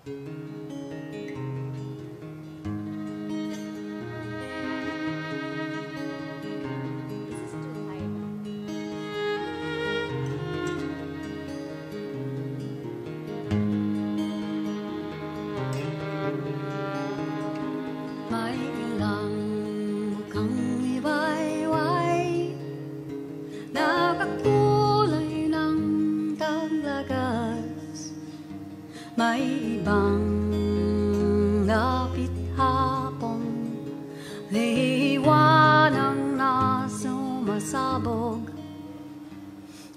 May ilang mukhang iwayway, nakakulay ng taglagas. May ibang lapit hapon, liwanag na sumasabog.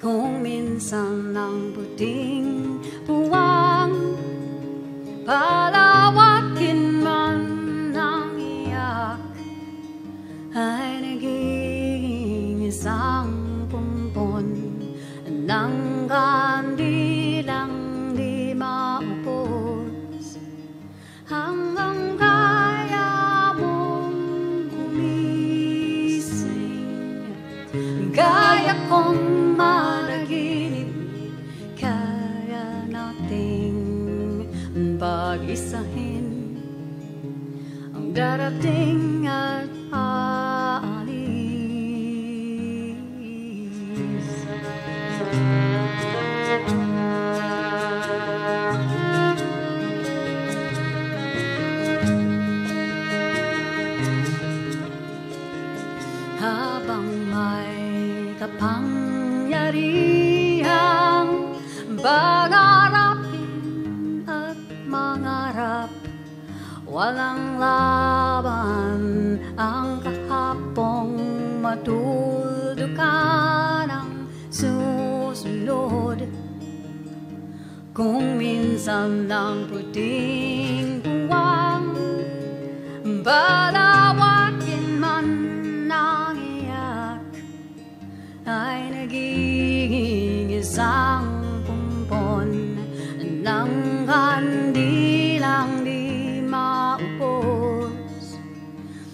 Kung minsan ng puting buwang, palawakin man ng iyak, ay naging isang pumpon ng kandilang di maupos, hanggang kaya mong gumising. Kaya kong managinip, kaya nating pag-isahin ang darating at aalis. Habang may kapangyarihang pangarapin at mangarap, walang laban ang kahapong matuldukan ang susunod. Kung minsan ng puting buwang, palawakin man ng iyak, ay naging isang pumpon ng kandilang di maupos,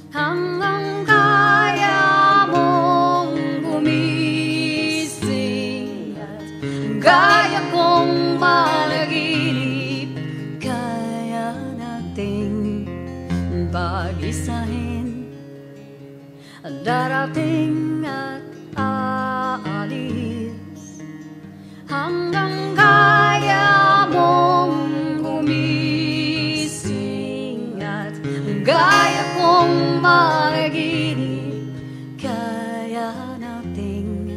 hanggang kaya mong gumising at kaya kong managinip. Kaya nating pag-isahin ang darating at aalis, hanggang kaya mong gumising at kaya kong managinip. Kaya nating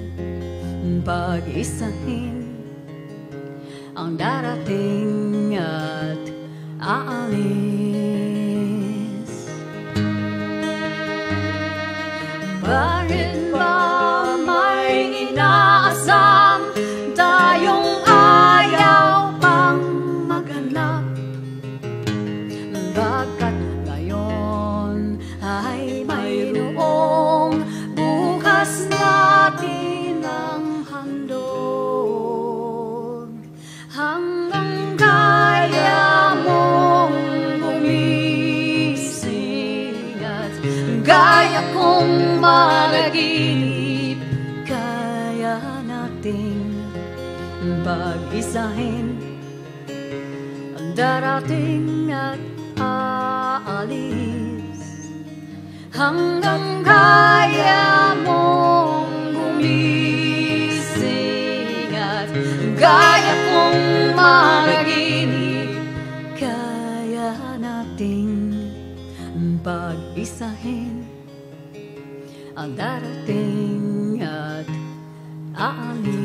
pag-isahin ang darating at aalis. Bakit ba may inaasam tayong ayaw pang maghanap? Bakit ngayon ay may noong bukas natin ang handog, hanggang kaya mong gumising at kaya kong managinip. Kaya nating pag-isahin ang darating at aalis, hanggang kaya mong gumising at kaya kong managinip. Kaya nating pag-isahin ang darating at aalis.